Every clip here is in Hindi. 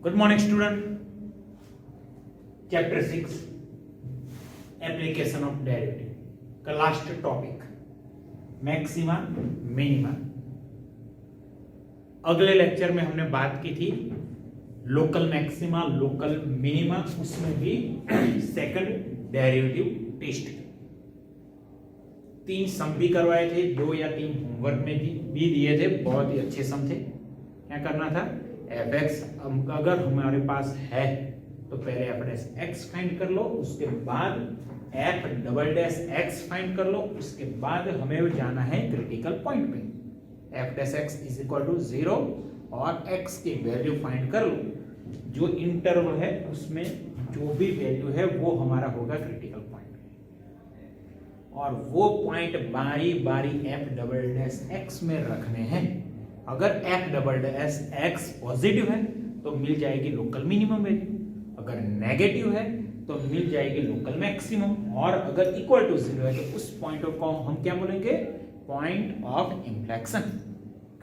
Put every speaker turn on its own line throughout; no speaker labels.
Good morning student. Chapter 6 application of derivative का लास्ट टॉपिक मैक्सिमा मिनिमा। अगले लेक्चर में हमने बात की थी लोकल मैक्सिमा लोकल मिनिमा, उसमें भी सेकंड डेरिवेटिव टेस्ट 3 सम भी करवाए थे, 2 या 3 होमवर्क में भी दिए थे। बहुत ही अच्छे सम थे। क्या करना था, एफ एक्स अगर हमारे पास है तो पहले एफ डैश एक्स फाइंड कर लो, उसके बाद f double dash x find कर लो, उसके बाद हमें जाना है क्रिटिकल पॉइंट पे। F dash x is equal to 0 और एक्स की वैल्यू फाइंड कर लो। जो इंटरवल है उसमें जो भी वैल्यू है वो हमारा होगा क्रिटिकल पॉइंट, और वो पॉइंट बारी बारी एफ डबल डैश एक्स में रखने हैं। अगर F double dash x positive है तो मिल जाएगी लोकल मिनिमम वैल्यू, अगर नेगेटिव है तो मिल जाएगी लोकल मैक्सिमम, और अगर इक्वल टू 0 है तो उस पॉइंट को हम क्या बोलेंगे, पॉइंट ऑफ इंफ्लेक्शन।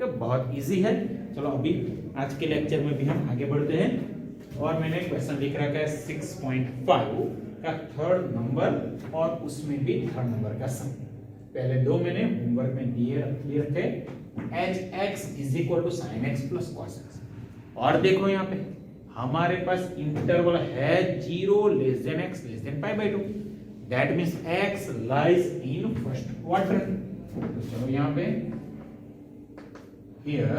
बहुत इजी है। चलो अभी आज के लेक्चर में भी हम आगे बढ़ते हैं, और मैंने क्वेश्चन लिख रखा है 6.5 का थर्ड नंबर, और उसमें भी थर्ड नंबर का सम। पहले 2 मैंने होमवर्क में दिए रखे, h x is equal to sine x plus cos x. और देखो यहाँ पे हमारे पास इंटरवल है 0 less than x less than pi by 2, that means x lies in first quadrant. तो चलो यहाँ पे here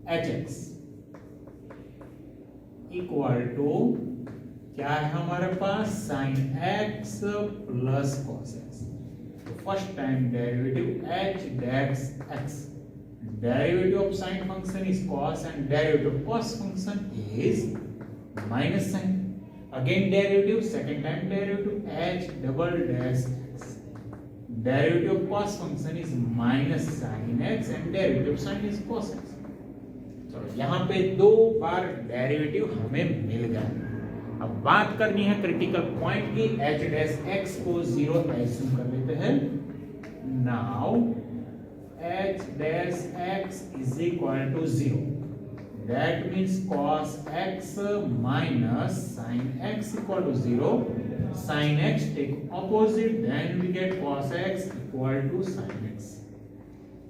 h x equal to क्या है हमारे पास, sine x plus cos x. First time derivative h dash x, derivative of sine function is cos and derivative of cos function is minus sin. Again derivative, second time derivative h double dash x, derivative of cos function is minus sin x and derivative of sin is cos x. चलो यहाँ पे 2 बार डेरिवेटिव हमें मिल गया। अब बात करनी है क्रिटिकल पॉइंट की, h डैश x को 0 एज्यूम कर लेते हैं। Now h dash x is equal to 0, that means cos x minus sin x equal to 0, sin x take opposite, then we get cos x equal to sin x,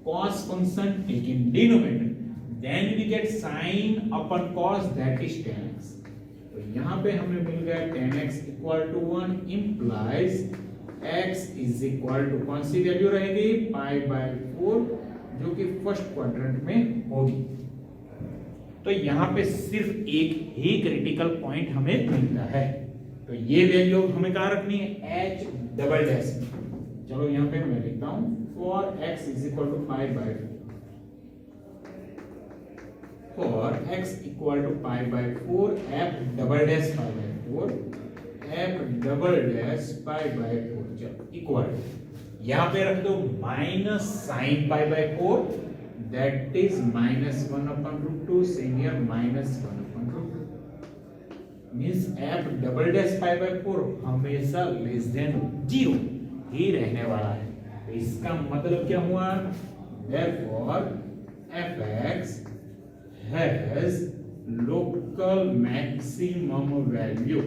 cos function take in denominator, then we get sin upon cos that is tan x। तो यहाँ पे हमें मिल गया tan x equal to 1 implies x is equal to कौन सी वैल्यू रहेगी, पाई बाय 4, जो कि फर्स्ट क्वाड्रेंट में होगी। तो यहाँ पे सिर्फ एक ही क्रिटिकल पॉइंट हमें मिलता है, तो ये वैल्यू हमें कहाँ रखनी है, h डबल डैश। चलो यहाँ पे मैं लिखता हूँ for x is equal to pi by 4, for x equal to pi by 4 f double dash pi by 4 f double dash pi by 4 चलो इक्वल, यहाँ पे रख दो minus sine pi by 4, that is minus 1 upon root 2, same here minus 1 upon root 2, means f double dash pi by 4 हमेशा लेस देन 0 ही रहने वाला है। तो इसका मतलब क्या हुआ, therefore fx has local maximum value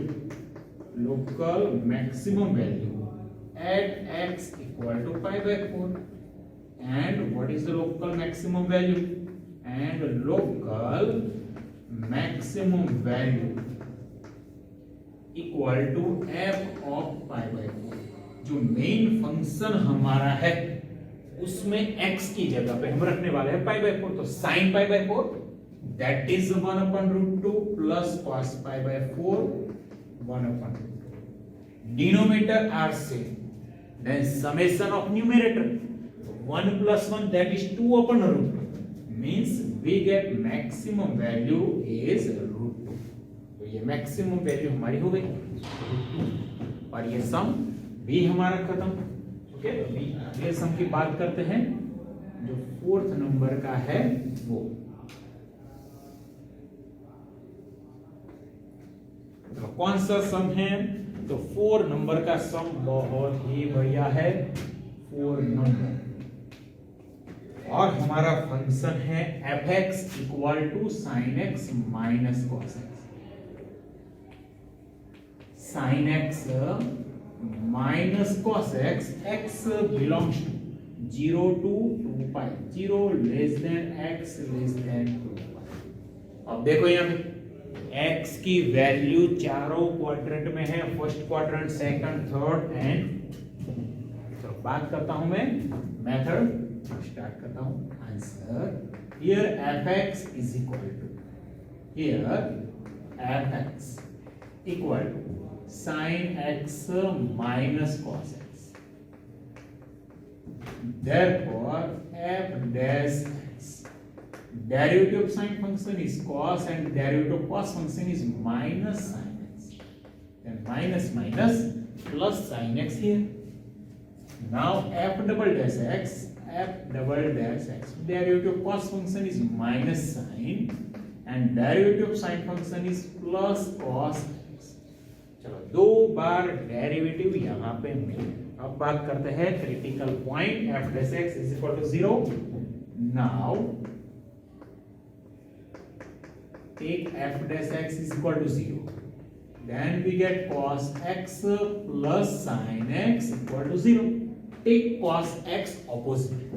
at x equal to pi by 4. And what is the local maximum value? And local maximum value equal to f of pi by 4. जो मेन फंक्शन हमारा है उसमें x की जगह पे हम रखने वाले हैं पाई बाय 4, तो sin pi by 4 that is 1 upon root 2 plus cos pi by 4 1 upon root 2. Denominator are same, then summation of numerator 1 plus 1 that is 2 upon root 2, means we get maximum value is root 2. तो ये maximum value हमारी हो गई और ये सम भी हमारा खत्म। ओके, अगले सम की बात करते हैं जो 4th नंबर का है वो। तो कौन सा सम है, तो 4 नंबर का सम बहुत ही बढ़िया है, 4 नंबर। और हमारा फंक्शन है f x equal to sine x minus cos x, sine x minus cos x, x belongs to 0 to 2 pi, 0 less than x less than 2 pi। अब देखो यहाँ पे x की वैल्यू चारों क्वाड्रेंट में है, first quadrant, second, third and. चलो बात करता हूं मैं, मेथड स्टार्ट करता हूं। Answer here fx is equal to, here fx equal to sin x minus cos x, therefore f dash x, derivative of sine function is cos and derivative of cos function is minus sin x, then minus minus plus sin x here. Now f double dash x, f double dash x, derivative of cos function is minus sin and derivative of sine function is plus cos x। चलो दो बार डेरिवेटिव यहाँ पे मिले। अब बात करते हैं critical point f dash x is equal to 0। Now take f dash x is equal to 0, then we get cos x plus sin x equal to 0। Take cos x opposite,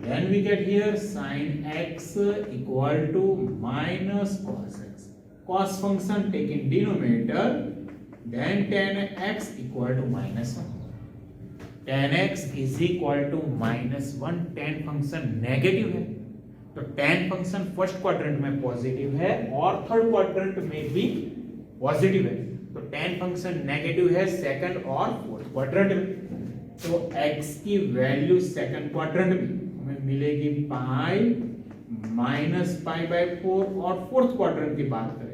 then we get here sin x equal to minus cos x, cos function take in denominator, then tan x equal to minus 1, tan x is equal to minus 1, tan function negative है तो tan फंक्शन फर्स्ट क्वाड्रेंट में पॉजिटिव है और थर्ड क्वाड्रेंट में भी पॉजिटिव है, तो tan फंक्शन नेगेटिव है सेकंड और फोर्थ क्वाड्रेंट में। तो x की वैल्यू सेकंड क्वाड्रेंट में हमें मिलेगी पाई माइनस पाई बाय 4 और फोर्थ क्वाड्रेंट की बात करें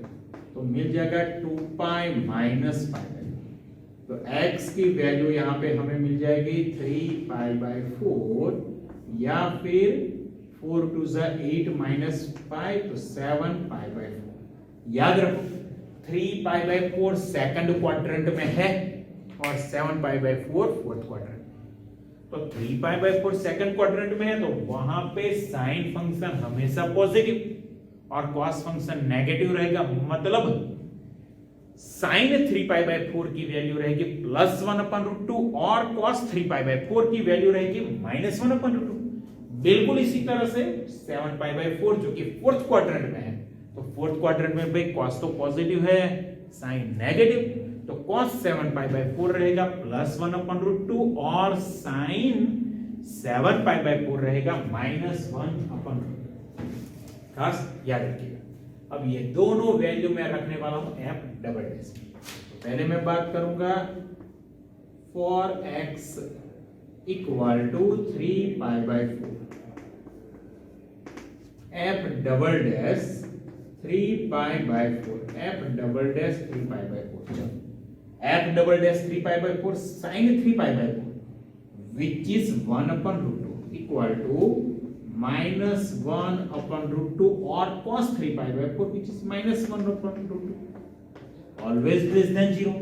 तो मिल जाएगा 2 पाई माइनस पाई। तो x की वैल्यू यहाँ पे हमें मिल जाएगी 3 पाई बाय 4 या फिर 4 टू ज़ा 8 माइनस पाई तो 7 पाई बाय 4। याद रखो 3 पाई बाय 4 सेकंड क्वाड्रेंट में है और 7 पाई बाय 4 फोर्थ क्वाड्रेंट। तो 3 पाई बाय 4 सेकंड क्वाड्रेंट में है तो वहां पे साइन फंक्शन हमेशा पॉजिटिव और कॉस फंक्शन नेगेटिव रहेगा, मतलब साइन 3 पाई बाय 4 की वैल्यू रहेगी प्लस 1/√2 और कॉस 3 पाई बाय 4 की वैल्यू रहेगी माइनस 1/√2। बिल्कुल इसी तरह से 7 पाई बाय 4 जो कि फोर्थ क्वाड्रेंट में है तो फोर्थ क्वाड्रेंट में भाई कॉस तो पॉजिटिव है, साइन नेगेटिव, तो cos 7 पाई बाय 4 रहेगा प्लस 1/√2 और sin 7 पाई बाय 4 रहेगा माइनस 1/√2। खास याद रखिएगा। अब ये दोनों वैल्यू मैं रखने वाला हूं f डबल डैश। तो पहले मैं बात करूंगा for x equal to 3 pi by 4, f double dash 3 pi by 4, f double dash 3 pi by 4। चलो f double dash 3 pi by 4 sin 3 pi by 4 which is 1/√2 equal to minus 1/√2 or cos 3 pi by 4 which is minus 1/√2, always less than 0।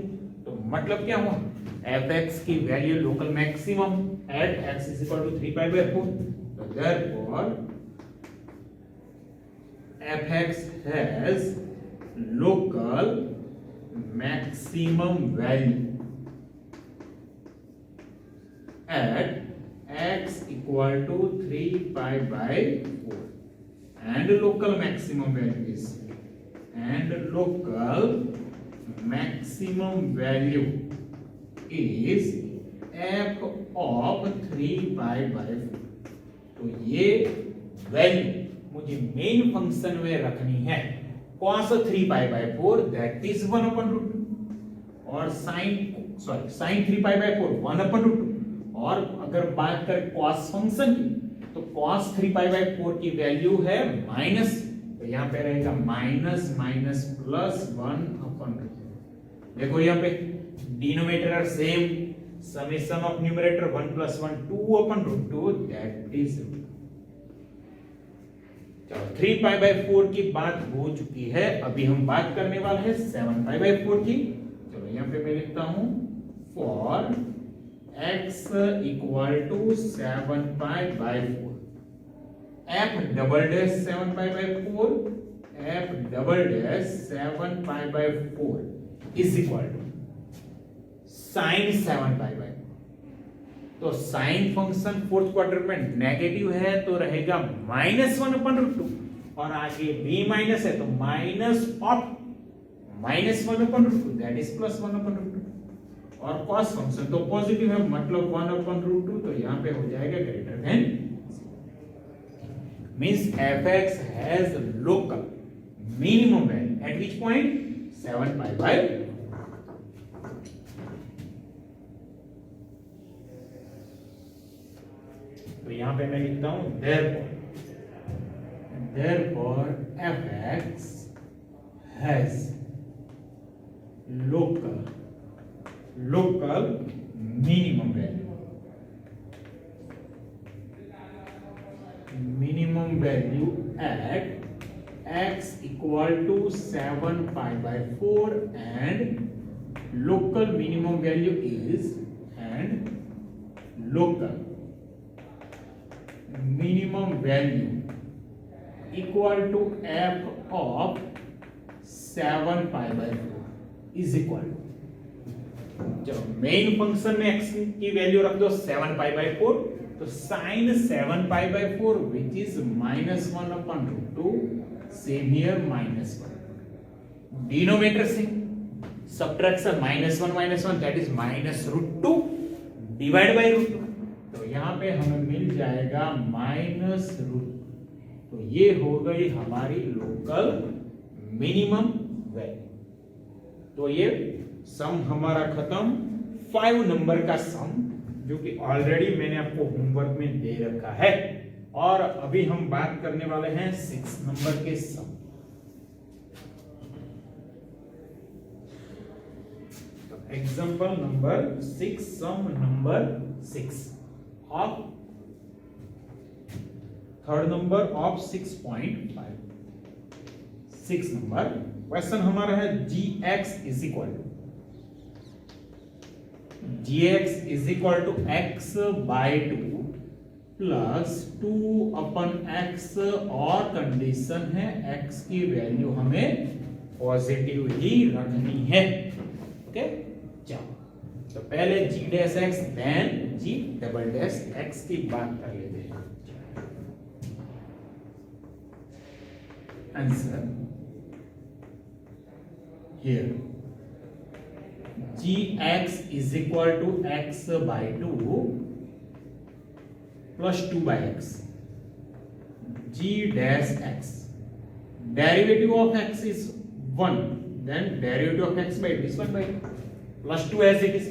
तो मतलब क्या हुआ, fx की value local maximum at x is equal to 3 pi by 4, so therefore fx has local maximum value at x equal to 3 pi by 4 and local maximum value is f of 3 pi by 4। तो ये वैल्यू मुझे मेन फंक्शन में रखनी है cos 3 pi by 4 that is 1/√2 और sin 3 pi by 4 1/√2। और अगर बात करें cos फंक्शन की तो cos 3 pi by 4 की वैल्यू है माइनस, तो यहाँ पे रहेगा माइनस माइनस प्लस 1/√2। देखो यहाँ पे denominator are same, summation of numerator 1 + 1 2/√2 that is. चलो 3 पाई बाय 4 की बात हो चुकी है, अभी हम बात करने वाले हैं 7 पाई बाय 4 की। चलो यहाँ पे मैं लिखता हूं for x equal to 7 pi by 4 f double dash 7 pi by 4 f double dash 7 pi by 4 is equal to sine 7 pi by. तो साइन फंक्शन फोर्थ क्वार्टर में नेगेटिव है तो रहेगा -1/√2 और आगे b माइनस है तो माइनस ऑफ -1/√2 दैट इज +1/√2 और cos फंक्शन तो पॉजिटिव है मतलब 1/√2 तो यहां पे हो जाएगा greater than means fx has local minimum value at which point 7 pi by 4। तो यहां पे मैं लिखता हूं therefore fx has local minimum value at x equal to 7 pi by 4 and local minimum value is equal to f of 7 pi by 4 is equal to चलो मेन फंक्शन में x की वैल्यू रख दो 7 pi by 4 तो sin 7 pi by 4 which is -1/√2 same here -1 denominator से subtraction -1 that is -√2 divide by √2 तो यहां पे हमें मिल जाएगा -√2 तो ये हो गई हमारी लोकल मिनिमम वैल्यू। तो ये सम हमारा खत्म 5 नंबर का सम जो कि ऑलरेडी मैंने आपको होमवर्क में दे रखा है और अभी हम बात करने वाले हैं 6 नंबर के सम। तो example number 6 sum number 6 of third number of 6.5 6 number question हमारा है gx is equal to x by 2 plus 2 upon x और कंडीशन है x की वैल्यू हमें पॉजिटिव ही रखनी है। ओके चलो तो पहले g dash x then g double dash x की बात कर लेते हैं। Answer here gx is equal to x by 2 plus 2 by x g dash x derivative of x is 1 then derivative of x by 2 is 1 by 2 plus 2 as it is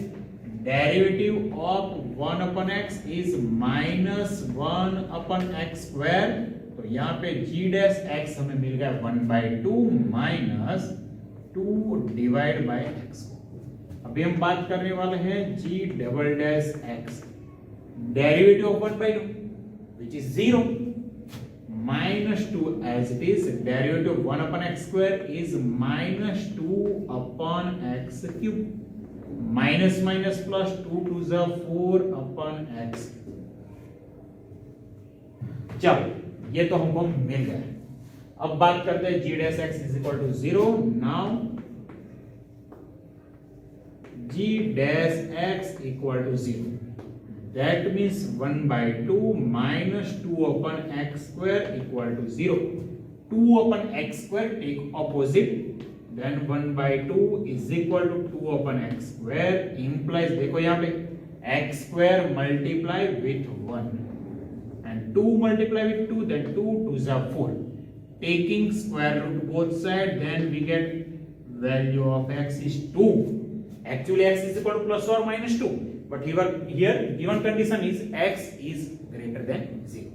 derivative of 1 upon x is minus 1 upon x square तो यहाँ पे g dash x हमें मिल गया 1 by 2 minus 2 divide by x। अभी हम बात करने वाले हैं g double dash x derivative of 1 by 2 which is 0 minus 2 as it is derivative of 1 upon x square is minus 2 upon x cube minus minus plus 2 to the 4 upon x। चलो ये तो हमको मिल गया। अब बात करते हैं g dash x is equal to 0 now g dash x equal to 0 that means 1 by 2 minus 2 upon x square equal to 0 2 upon x square take opposite then 1 by 2 is equal to 2 upon x square implies देखो यहाँ पे x square multiply with 1 and 2 multiply with 2 then 2 2 is 4 taking square root both side then we get value of x is 2 actually x is equal to plus or minus 2 but here given condition is x is greater than 0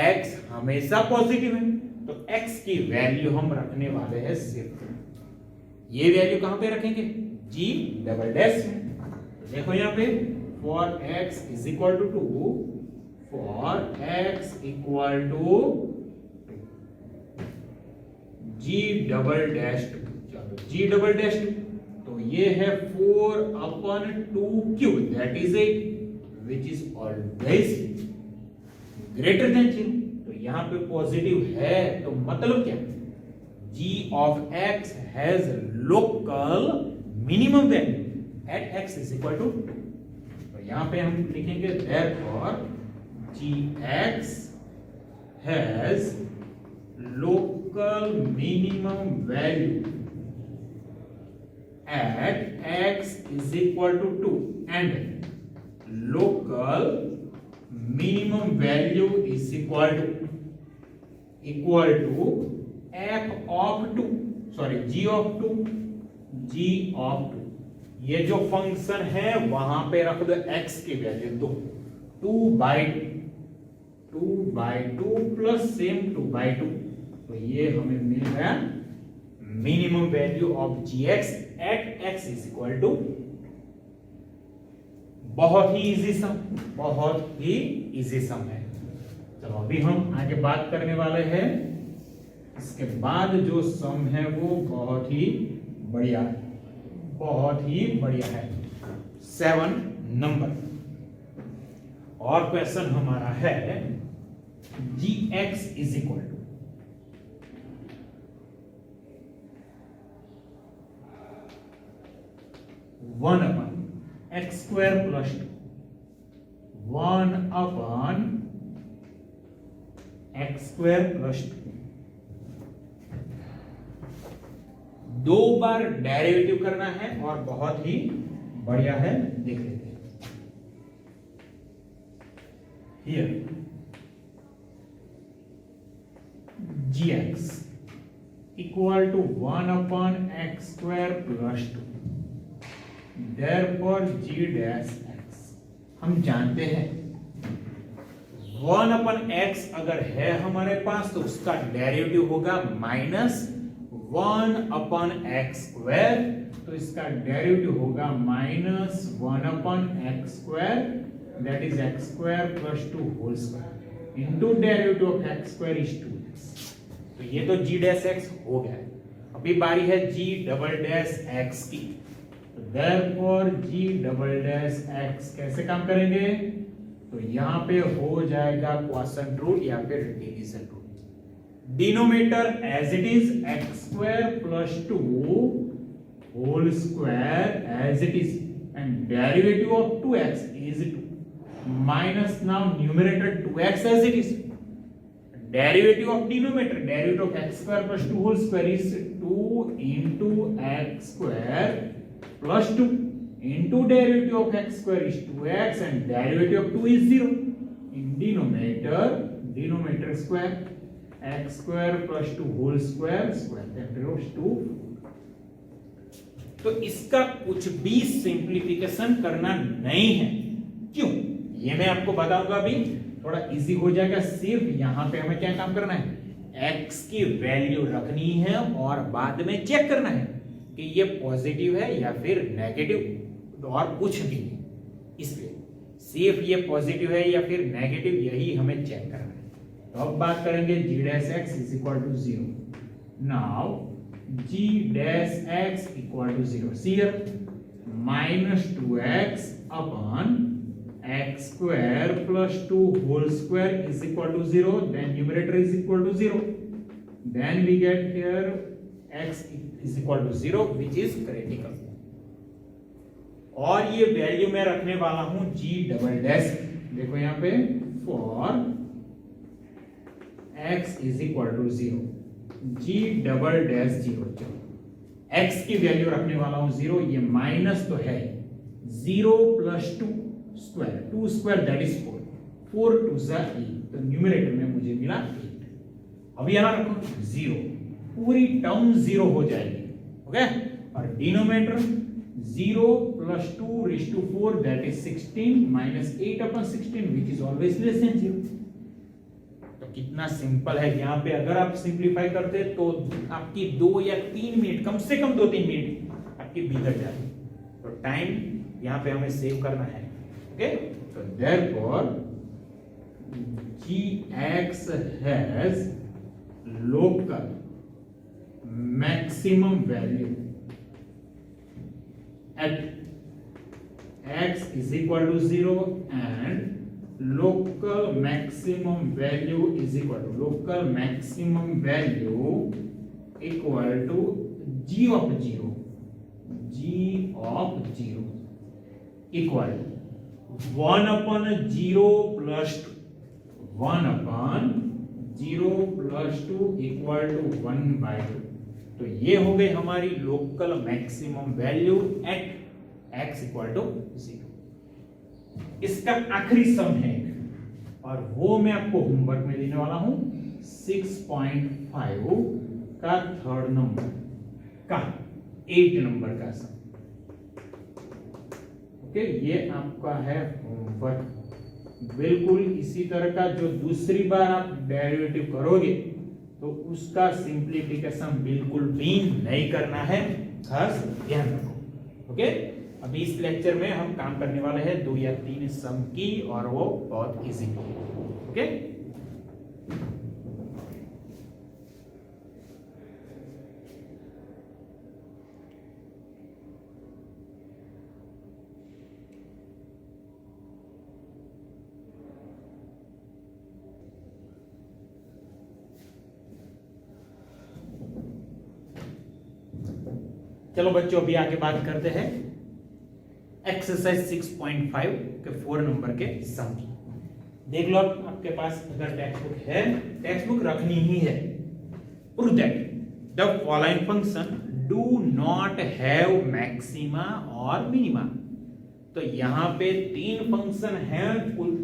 x हमेशा पॉजिटिव है तो x की वैल्यू हम रखने वाले हैं सिर्फ ये वैल्यू कहां पे रखेंगे g डबल डैश में। देखो यहाँ पे for x is equal to 2 for x equal to g double dash 2 चलो g डबल डैश 2 तो ये है 4 upon 2 cube that is 8 which is always greater than 0 तो यहाँ पे पॉजिटिव है तो मतलब क्या, g of x has local minimum value at x is equal to 2. तो यहाँ पे हम लिखेंगे therefore gx has local minimum value at x is equal to 2 and local minimum value is equal to f of 2, sorry g of 2. ये जो फंक्शन है वहां पे रख दो x की वैल्यू 2/2 प्लस सेम 2/2. तो ये हमें मिल गया minimum value of gx at x is equal to. बहुत ही इजी सम है. चलो अभी हम आगे बात करने वाले हैं. इसके बाद जो सम है वो बहुत ही बढ़िया है. 7 नंबर और क्वेश्चन हमारा है gx is equal to 1 upon x square plus 2. 1 upon x square plus 2. दो बार डेरिवेटिव करना है और बहुत ही बढ़िया है, देख लेते हैं. Here gx equal to 1 upon x square plus 2. Therefore g dash x हम जानते हैं 1 अपन x अगर है हमारे पास तो उसका डेरिवेटिव होगा -1 अपन x स्क्वायर. तो इसका डेरिवेटिव होगा -1 upon x square, that is x square plus 2 whole square into derivative of x square is 2x. तो ये तो g डैश x हो गया. अभी बारी है g डबल डैश x की. Therefore g double dash x कैसे काम करेंगे, तो यहां पे हो जाएगा क्वॉशेंट रूट या फिर division root. Denominator as it is x square plus 2 whole square as it is and derivative of 2x is 2 minus now numerator 2x as it is. Derivative of denominator derivative of x square plus 2 whole square is 2 into x square plus 2 into derivative of x square is 2x and derivative of 2 is 0. In denominator square x square plus 2 whole square that is 2. तो इसका कुछ भी सिंप्लीफिकेशन करना नहीं है. क्यों, ये मैं आपको बताऊंगा. अभी थोड़ा इजी हो जाएगा. सिर्फ यहां पे हमें क्या काम करना है, x की वैल्यू रखनी है और बाद में चेक करना है कि ये पॉजिटिव है या फिर नेगेटिव, और कुछ भी नहीं. इसलिए सिर्फ ये पॉजिटिव है या फिर नेगेटिव यही हमें चेक करना है. तो अब बात करेंगे g dash x is equal to 0. Now g dash x equal to 0. Here -2x upon x square plus 2 whole square is equal to 0. Then numerator is equal to 0. Then we get here x is equal to 0 which is critical. और ये वैल्यू मैं रखने वाला हूं g डबल डैश. देखो यहां पे for x is equal to 0 g double dash 0. x की वैल्यू रखने वाला हूं 0. ये माइनस तो है 0 plus 2 square 2 square that is 4 4 2 जा 8. तो न्यूमरेटर में मुझे मिला 8. अब यहां रखो 0, पूरी टर्म 0 हो जाएगी. ओके. और denominator 0 plus 2 raise to 4 that is 16 minus 8 upon 16 which is always less than 0. तो कितना सिंपल है. यहां पे अगर आप सिंपलीफाई करते तो आपकी 2 या 3 मिनट, कम से कम 2-3 मिनट आपकी बीत जाती. तो टाइम यहां पे हमें सेव करना है. ओके. तो therefore gx has local maximum value at x is equal to 0 and local maximum value is equal to local maximum value equal to g of 0 equal 1 upon 0 plus 2 1 upon 0 plus 2 equal to 1 by 2। तो ये हो गई हमारी local maximum value at x equal to 0। इसका आखिरी सम है और वो मैं आपको होमवर्क में देने वाला हूं 6.5 का थर्ड नंबर का 8 नंबर का सम। ओके, ये आपका है होमवर्क। बिल्कुल इसी तरह का जो दूसरी बार आप डेरिवेटिव करोगे तो उसका सिंप्लीफिकेशन बिल्कुल भी नहीं करना है, खास ध्यान रखो। ओके, अभी इस लेक्चर में हम काम करने वाले हैं 2 या 3 सम की और वो बहुत इजी है। ओके, चलो बच्चों अभी आगे बात करते हैं एक्सरसाइज 6.5 के 4 नंबर के सम की। देख लो आपके पास अगर टेक्स्ट बुक है, टेक्स्ट बुक रखनी ही है। Prove that the following function do not have maxima और मिनिमा। तो यहां पे 3 फंक्शन है, कुल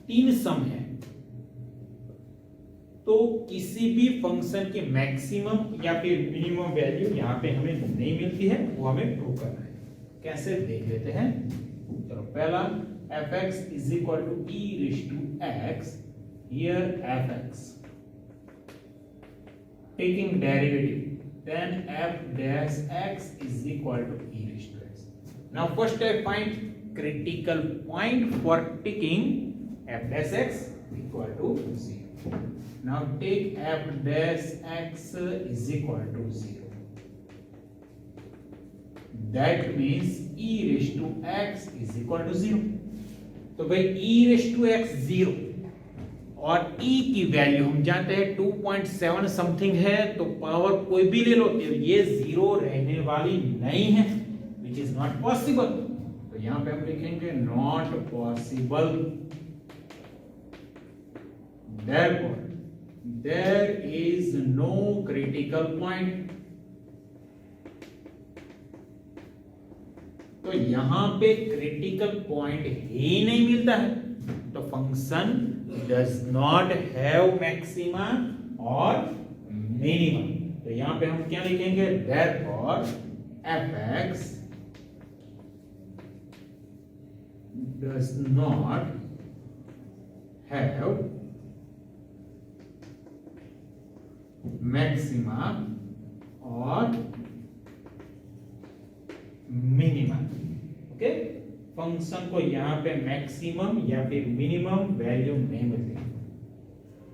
3 सम है। तो किसी भी फंक्शन की मैक्सिमम या फिर मिनिमम वैल्यू यहाँ पे हमें नहीं मिलती है, वो हमें प्रूव करना है। कैसे देख लेते हैं। चलो पहला fx is equal to e raised to x, here fx taking derivative then f dash x is equal to e raised to x. Now first I find critical point for taking f dash x equal to 0. Now take f dash x is equal to 0. That means e raised to x is equal to 0. तो भाई e raised to x 0 और e की वैल्यू हम जानते हैं 2.7 समथिंग है, तो पावर कोई भी ले लो तो ये 0 रहने वाली नहीं है, which is not possible। तो यहां पे हम लिखेंगे not possible। Therefore there is no critical point। तो यहां पे क्रिटिकल पॉइंट ही नहीं मिलता है, तो function does not have maxima और मिनिमा। तो यहां पे हम क्या लिखेंगे, therefore fx does not have maxima और मिनिमा। ओके, फंक्शन को यहां पे मैक्सिमम या फिर मिनिमम वैल्यू नहीं मिलती।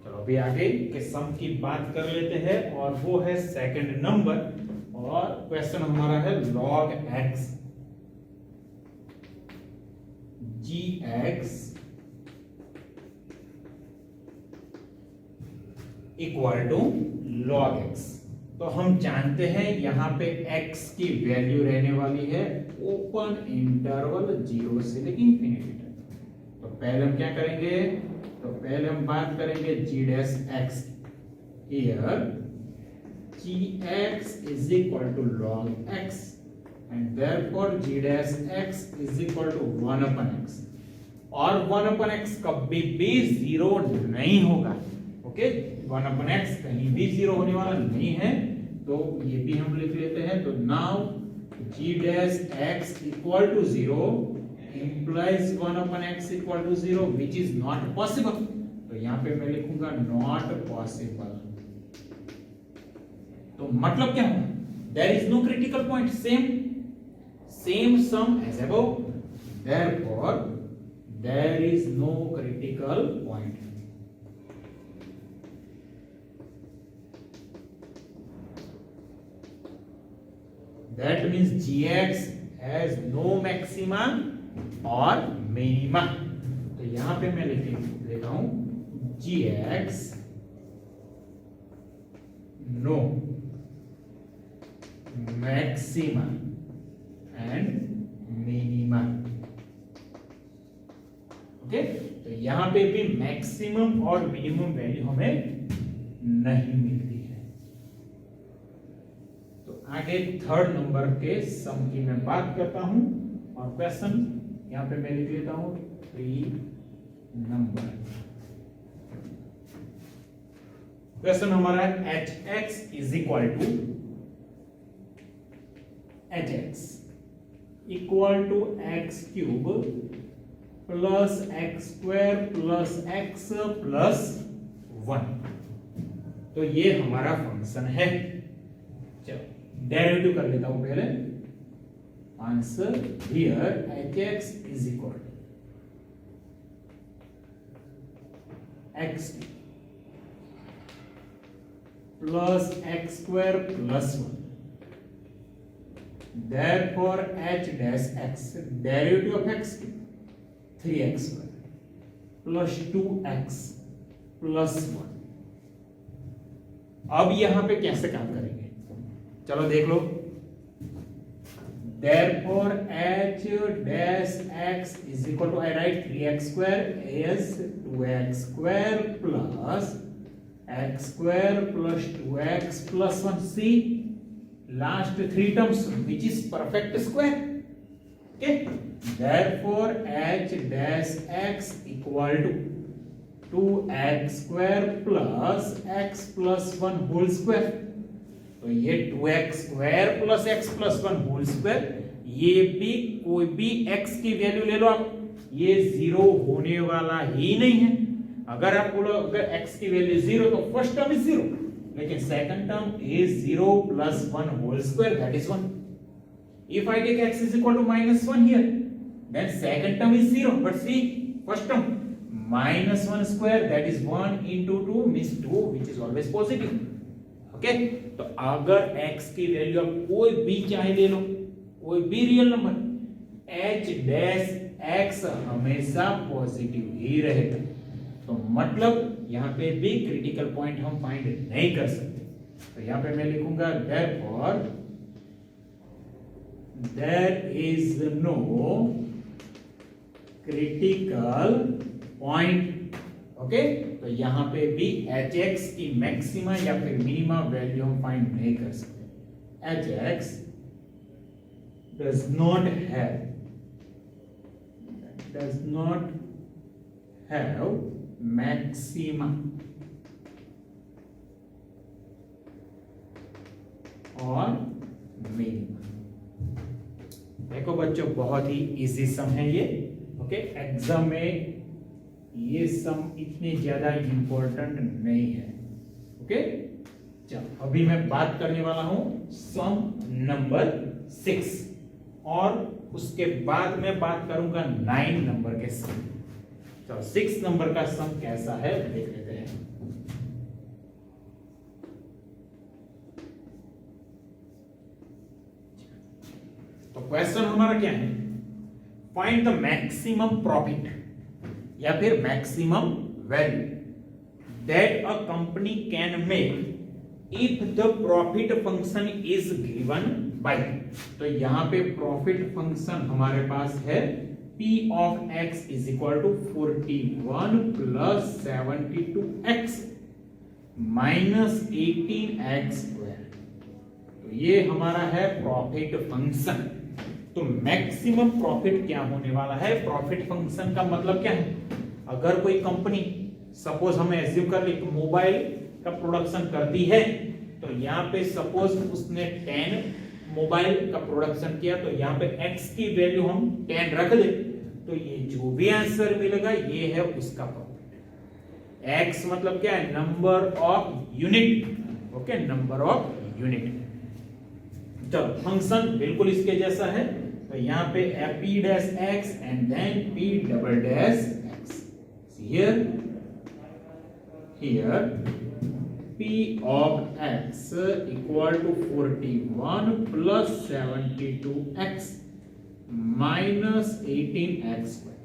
चलो अभी आगे के सम की बात कर लेते हैं और वो है सेकंड नंबर और क्वेश्चन हमारा है log x gx equal to log x। तो हम जानते हैं यहां पे x की वैल्यू रहने वाली है ओपन इंटरवल 0 से लेकर इंफिनिटी तक। तो पहले हम क्या करेंगे, तो पहले हम बात करेंगे g dash x। Here gx is equal to log x and therefore g dash x is equal to 1 upon x। और 1 अपन x कभी भी 0 नहीं होगा। ओके, 1 अपन x कहीं भी 0 होने वाला नहीं है, तो ये भी हम लिख लेते हैं। तो now g dash x equal to 0 implies 1 upon x equal to 0 which is not possible। तो यहाँ पे मैं लिखूंगा not possible। तो मतलब क्या होगा, there is no critical point, same sum as above, therefore there is no critical point। That means gx has no maxima और minima। तो यहां पे मैं लिख लेता हूं gx no maxima and minima. Okay, तो यहां पे भी मैक्सिमम और मिनिमम वैल्यू हमें नहीं मिलती है। तो आगे थर्ड नंबर के सम की मैं बात करता हूं और क्वेश्चन यहां पे मैं लिख लेता हूं 3 नंबर। क्वेश्चन हमारा है hx is equal to x cube plus x square plus x plus 1। तो ये हमारा फंक्शन है। चलो डेरिवेटिव कर लेता हूं पहले। Answer here hx is equal to x plus x square plus 1। Therefore h dash x derivative of x 3x plus 2x plus 1। अब यहां पे कैसे काम करेंगे, चलो देख लो। Therefore h dash x is equal to, I write 3x square is 2x square plus x square plus 2x plus 1। see last three terms which is perfect square। okay, therefore h dash x equal to 2x square plus x plus 1 whole square। तो ये 2x square plus x plus 1 whole square, ये भी कोई भी x की वैल्यू ले लो आप, ये जीरो होने वाला ही नहीं है। अगर आप बोलो अगर x की वैल्यू जीरो तो फर्स्ट टर्म इज जीरो, लेकिन second term is 0 plus 1 whole square, that is 1। if I take x is equal to -1 here, then second term is 0, but see first term -1 square, that is 1 into 2 means 2, which is always positive। okay, तो अगर x की वैल्यू आप कोई भी चाहे ले लो, कोई भी real number, h dash x हमेशा पॉजिटिव ही रहेगा। तो मतलब यहां पे भी क्रिटिकल पॉइंट हम फाइंड नहीं कर सकते। तो यहां पे मैं लिखूंगा therefore there is no critical point। Okay, तो यहां पे भी hx की मैक्सिमा या फिर मिनिमा वैल्यू हम फाइंड नहीं कर सकते। hx does not have maxima और मिनिमा। देखो बच्चों बहुत ही इजी सम है ये। ओके, एग्जाम में ये सम इतने ज्यादा इंपॉर्टेंट नहीं है। ओके, चलो अभी मैं बात करने वाला हूं सम नंबर 6 और उसके बाद मैं बात करूंगा 9 नंबर के सम। चलो 6 नंबर का सम कैसा है देख लेते हैं। तो क्वेश्चन हमारा क्या है, फाइंड द मैक्सिमम प्रॉफिट या फिर maximum value that a company can make if the profit function is given by. तो यहां पे प्रॉफिट फंक्शन हमारे पास है P of x is equal to 41 plus 72x minus 18x square। तो ये हमारा है प्रॉफिट फंक्शन। तो मैक्सिमम प्रॉफिट क्या होने वाला है, प्रॉफिट फंक्शन का मतलब क्या है, अगर कोई कंपनी सपोज हमें एज्यूम कर ली मोबाइल का प्रोडक्शन करती है, तो यहाँ पे सपोज उसने 10 मोबाइल का प्रोडक्शन किया, तो यहाँ पे x की वैल्यू हम 10 रख दे, तो ये जो भी आंसर मिलेगा ये है उसका प्रॉफिट। x मतलब क्या है, number of unit. Okay, number of unit. चलो फंक्शन बिल्कुल इसके जैसा है। तो यहाँ पे p dash x and then p double dash x। here p of x equal to 41 plus 72x minus 18x square।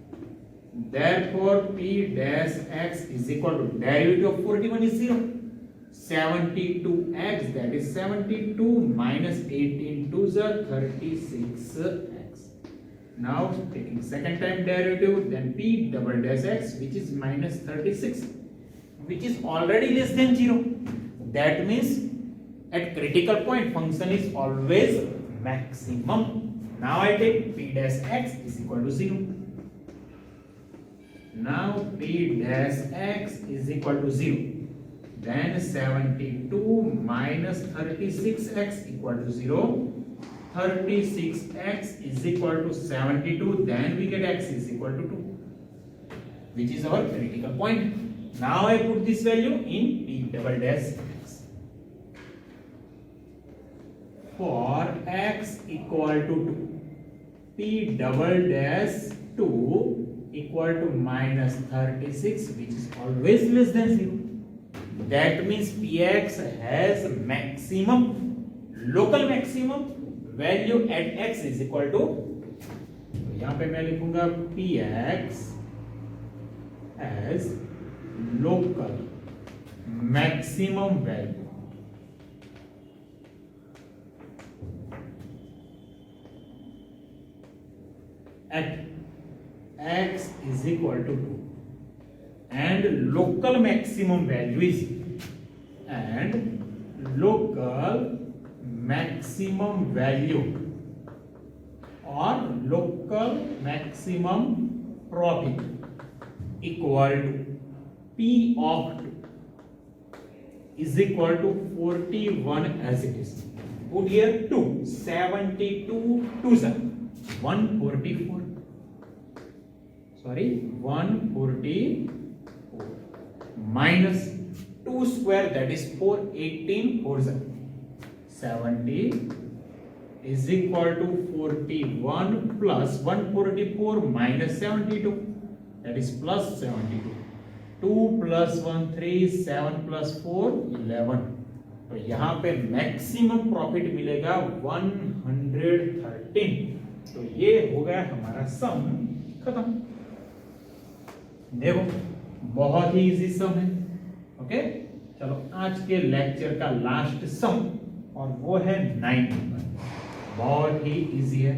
therefore p dash x is equal to derivative of 41 is 0. 72x, that is 72 minus 18 to the 36x. Now taking second time derivative, then p double dash x, which is minus 36, which is already less than 0. That means at critical point function is always maximum. Now I take p dash x is equal to 0. Now p dash x is equal to 0. Then 72 minus 36x equal to 0. 36x is equal to 72. Then we get x is equal to 2, which is our critical point. Now I put this value in p double dash x. For x equal to 2, p double dash 2 equal to minus 36, which is always less than 0. That means px has maximum, local maximum value at x is equal to, तो यहां पे मैं लिखूंगा px has local maximum value at x is equal to 2, and local maximum value is, and local maximum value or local maximum profit equal to p of 2 is equal to 41 as it is. Put here 2, 72 2s are 144. Sorry, 144 minus 2 square, that is 4, 18 4s are 70 is equal to 41 plus 144 minus 72, that is plus 72. 2 plus 1 3, 7 plus 4 11. तो यहाँ पे मैक्सिमम प्रॉफिट मिलेगा 113. तो ये हो गया हमारा सम खत्म. देखो बहुत ही इजी सम है. ओके, चलो आज के लेक्चर का लास्ट सम, और वो है 9 नंबर. बहुत ही इजी है.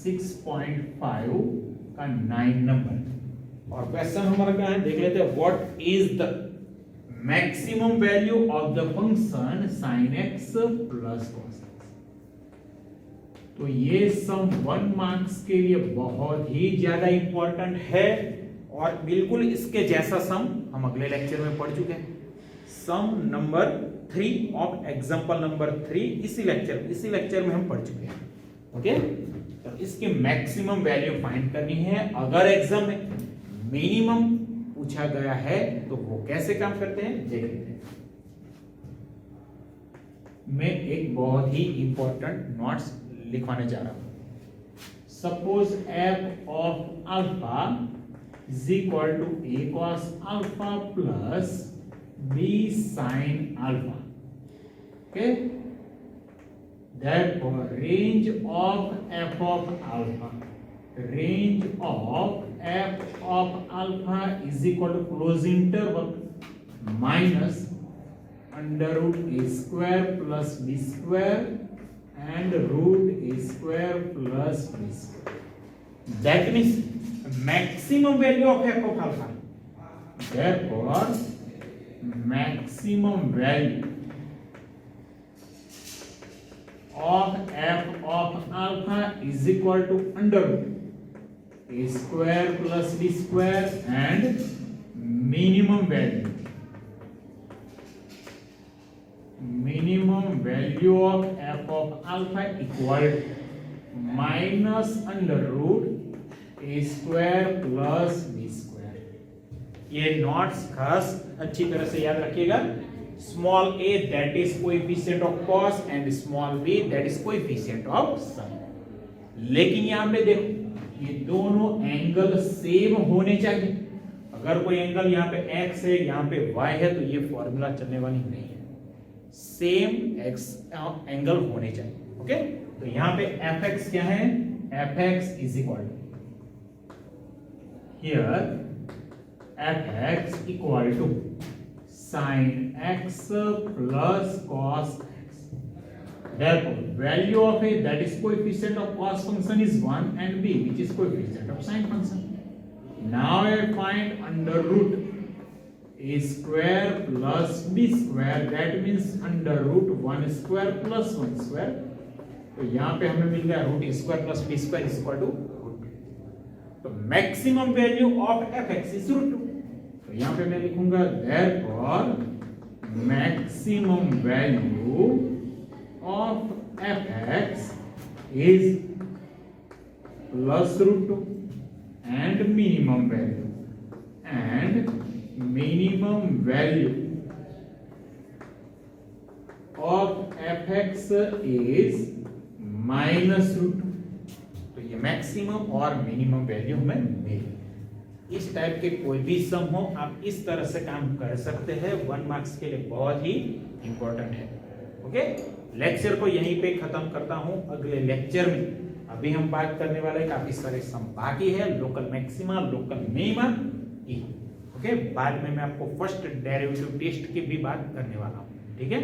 6.5 का 9 नंबर. और क्वेश्चन हमारा क्या है देख लेते हैं. What is the maximum value of the function sin x plus cos x. तो ये सम 1 मार्क्स के लिए बहुत ही ज्यादा इंपॉर्टेंट है, और बिल्कुल इसके जैसा सम हम अगले लेक्चर में पढ़ चुके हैं. सम नंबर 3 ऑफ एग्जांपल नंबर 3 इसी लेक्चर में हम पढ़ चुके हैं. ओके, तो इसकी मैक्सिमम वैल्यू फाइंड करनी है. अगर एग्जाम में मिनिमम पूछा गया है तो वो कैसे काम करते हैं देख लेते हैं. मैं एक बहुत ही इंपॉर्टेंट नोट्स लिखवाने जा रहा हूं. Suppose f of alpha is equal to a cos alpha plus b sin alpha. Okay, therefore range of f of alpha is equal to close interval minus under root a square plus b square and root a square plus b square. That means maximum value of f of alpha. Therefore maximum value of f of alpha is equal to under root a square plus b square and minimum value of f of alpha equal to minus under root a square plus b square. ये नोट्स खास अच्छी तरह से याद रखिएगा. Small a that is coefficient of cos and small b that is coefficient of sin. लेकिन यहाँ पे देखो ये दोनों एंगल सेम होने चाहिए. अगर कोई एंगल यहाँ पे x है यहाँ पे y है तो ये फॉर्मूला चलने वाली नहीं है. सेम x एंगल होने चाहिए. ओके, तो यहाँ पे fx क्या है? fx is equal to here fx equal to sin x plus cos x. Therefore, value of a, that is coefficient of cos function, is 1, and b, which is coefficient of sin function. Now I find under root a square plus b square, that means under root 1 square plus 1 square. तो यहाँ पे हमें मिल गया root square plus b square is equal to root. तो maximum value of f x is root 2। तो यहाँ पे मैं लिखूंगा therefore maximum value of f x is plus root 2 and minimum value of f x is minus root. तो ये मैक्सिमम और मिनिमम वैल्यू हमें मिली। इस टाइप के कोई भी सम हो आप इस तरह से काम कर सकते हैं, 1 मार्क्स के लिए बहुत ही इंपॉर्टेंट है। ओके, लेक्चर को यहीं पे खत्म करता हूं। अगले लेक्चर में अभी हम बात करने वाले काफी सारे सम बाकी है, लोकल मैक्सिमा, लोकल मिनिमा की। ओके, बाद में मैं आपको फर्स्ट डेरिवेटिव टेस्ट की भी बात करने वाला हूं। ठीक है।